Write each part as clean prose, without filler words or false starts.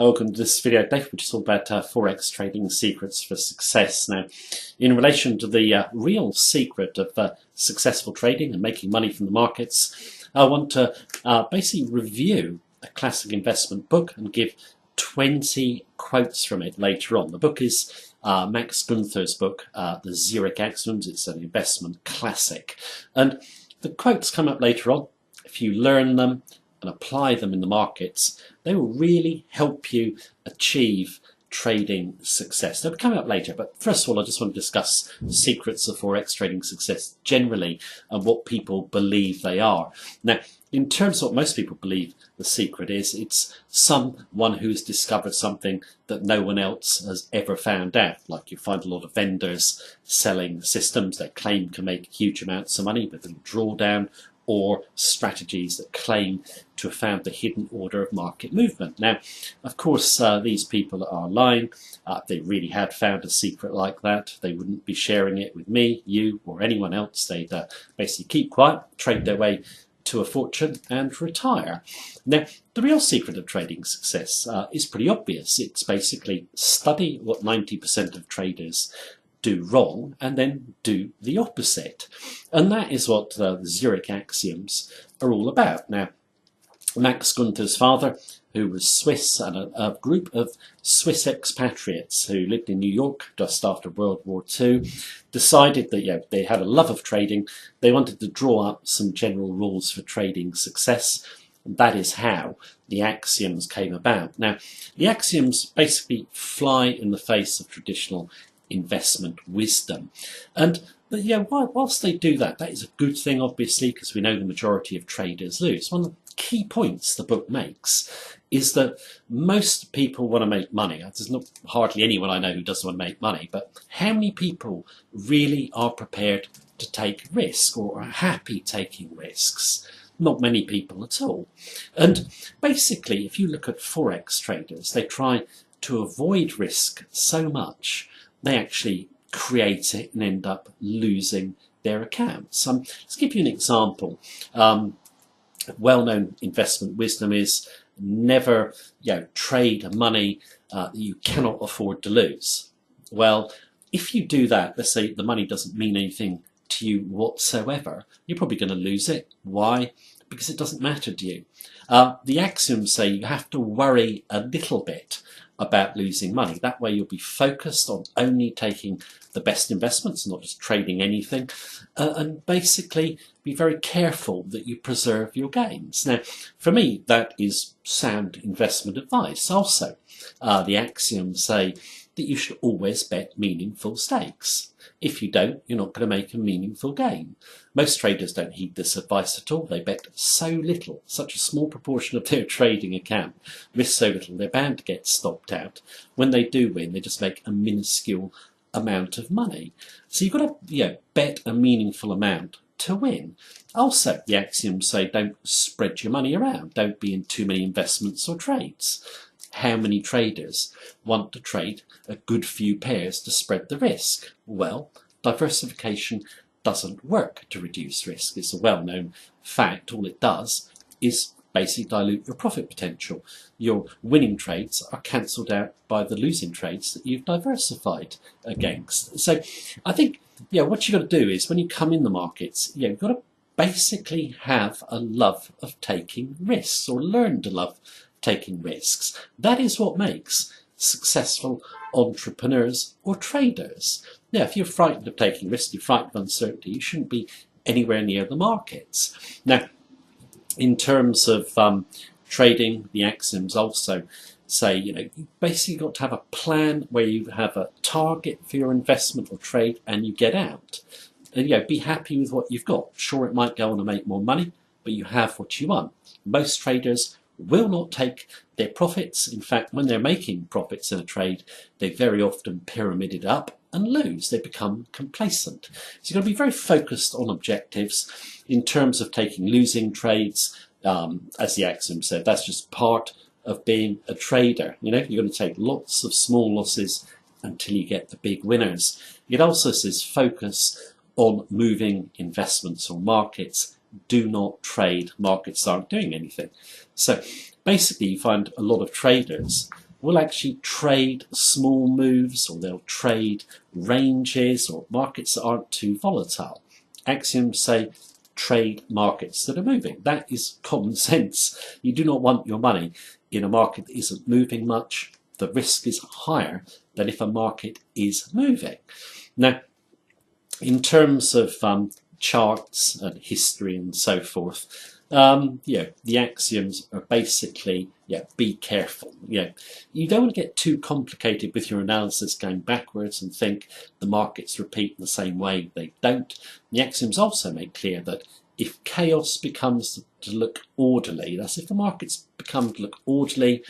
Welcome to this video, Dave, which is all about Forex trading secrets for success. Now, in relation to the real secret of successful trading and making money from the markets, I want to basically review a classic investment book and give 20 quotes from it later on. The book is Max Gunther's book, the Zurich Axioms. It's an investment classic. And the quotes come up later on. If you learn them and apply them in the markets, they will really help you achieve trading success. They'll come up later, but first of all, I just want to discuss the secrets of Forex trading success generally and what people believe they are. Now, in terms of what most people believe the secret is, it's someone who's discovered something that no one else has ever found out. Like you find a lot of vendors selling systems they claim can make huge amounts of money with a drawdown, or strategies that claim to have found the hidden order of market movement. Now, of course, these people are lying. If they really had found a secret like that, they wouldn't be sharing it with me, you, or anyone else. They'd basically keep quiet, trade their way to a fortune and retire. Now, the real secret of trading success is pretty obvious. It's basically study what 90% of traders do wrong and then do the opposite. And that is what the Zurich Axioms are all about. Now, Max Gunther's father, who was Swiss, and a group of Swiss expatriates who lived in New York just after World War II, decided that they had a love of trading. They wanted to draw up some general rules for trading success. And that is how the axioms came about. Now, the axioms basically fly in the face of traditional investment wisdom. And whilst they do that, that is a good thing, obviously, because we know the majority of traders lose. One of the key points the book makes is that most people want to make money. There's not hardly anyone I know who doesn't want to make money, but how many people really are prepared to take risk or are happy taking risks? Not many people at all. And basically, if you look at Forex traders, they try to avoid risk so much they actually create it and end up losing their accounts. Let's give you an example. Well-known investment wisdom is never trade money that you cannot afford to lose. Well, if you do that, let's say the money doesn't mean anything to you whatsoever, you're probably going to lose it. Why? Because it doesn't matter to you. The axioms say you have to worry a little bit about losing money. That way you'll be focused on only taking the best investments, not just trading anything, and basically be very careful that you preserve your gains. Now, for me, that is sound investment advice. Also, the axioms say that you should always bet meaningful stakes. If you don't, you're not going to make a meaningful gain. Most traders don't heed this advice at all. They bet so little, such a small proportion of their trading account, risk so little, they're bound to get stopped out. When they do win, they just make a minuscule amount of money. So you've got to bet a meaningful amount to win. Also, the axioms say don't spread your money around. Don't be in too many investments or trades. How many traders want to trade a good few pairs to spread the risk? Well, diversification doesn't work to reduce risk. It's a well-known fact. All it does is basically dilute your profit potential. Your winning trades are cancelled out by the losing trades that you've diversified against. So I think what you've got to do is when you come in the markets, you've got to basically have a love of taking risks, or learn to love taking risks. That is what makes successful entrepreneurs or traders. Now, if you're frightened of taking risks, you're frightened of uncertainty, you shouldn't be anywhere near the markets. Now, in terms of trading, the axioms also say, you basically got to have a plan where you have a target for your investment or trade and you get out. And be happy with what you've got. Sure, it might go on to make more money, but you have what you want. Most traders will not take their profits. In fact, when they're making profits in a trade, they very often pyramid it up and lose. They become complacent. So you've got to be very focused on objectives. In terms of taking losing trades, as the axiom said, that's just part of being a trader. You're going to take lots of small losses until you get the big winners. It also says focus on moving investments or markets. Do not trade markets that aren't doing anything. So basically you find a lot of traders will actually trade small moves, or they'll trade ranges or markets that aren't too volatile. Axioms say trade markets that are moving. That is common sense. You do not want your money in a market that isn't moving much. The risk is higher than if a market is moving. Now, in terms of charts and history and so forth, the axioms are basically, be careful. You don't want to get too complicated with your analysis going backwards and think the markets repeat in the same way. They don't. The axioms also make clear that if chaos becomes to look orderly, that's if the markets become to look orderly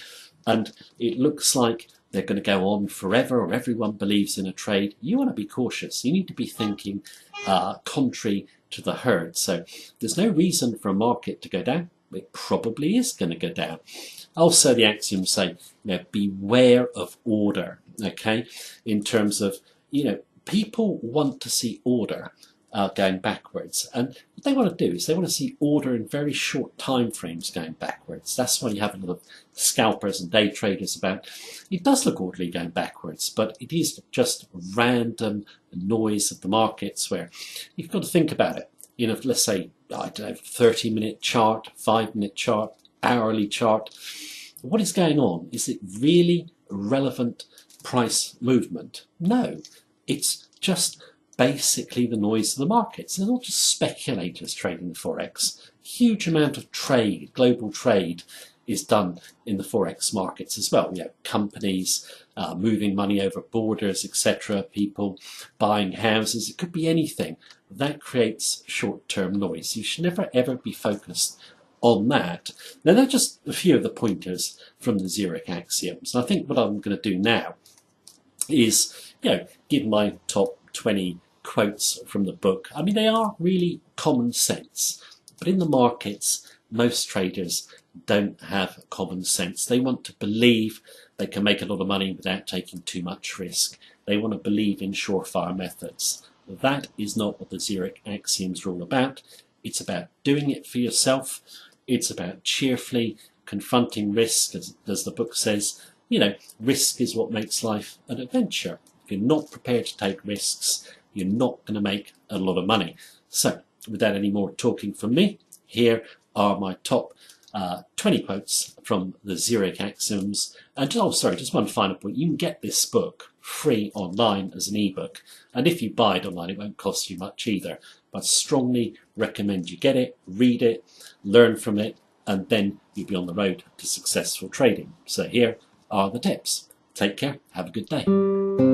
and it looks like they're going to go on forever or everyone believes in a trade, you want to be cautious. You need to be thinking contrary to the herd. So there's no reason for a market to go down. It probably is going to go down. Also, the axioms say, beware of order, okay? In terms of, people want to see order going backwards. And what they want to do is they want to see order in very short time frames going backwards. That's why you have a lot of scalpers and day traders about. It does look orderly going backwards, but it is just random noise of the markets where you've got to think about it. Let's say, 30-minute chart, 5-minute chart, hourly chart. What is going on? Is it really relevant price movement? No, it's just basically the noise of the markets. They're not just speculators trading the Forex. Huge amount of trade, global trade, is done in the Forex markets as well. Companies moving money over borders, etc., people buying houses, it could be anything. That creates short-term noise. You should never ever be focused on that. Now, they're just a few of the pointers from the Zurich Axioms. And I think what I'm going to do now is, give my top 20 quotes from the book. I mean, they are really common sense, but in the markets, most traders don't have common sense. They want to believe they can make a lot of money without taking too much risk. They want to believe in surefire methods. That is not what the Zurich Axioms are all about. It's about doing it for yourself. It's about cheerfully confronting risk, as the book says. Risk is what makes life an adventure. If you're not prepared to take risks, you're not going to make a lot of money. So, without any more talking from me, here are my top 20 quotes from the Zurich Axioms. And just one final point. You can get this book free online as an ebook. And if you buy it online, it won't cost you much either. But I strongly recommend you get it, read it, learn from it, and then you'll be on the road to successful trading. So here are the tips. Take care. Have a good day.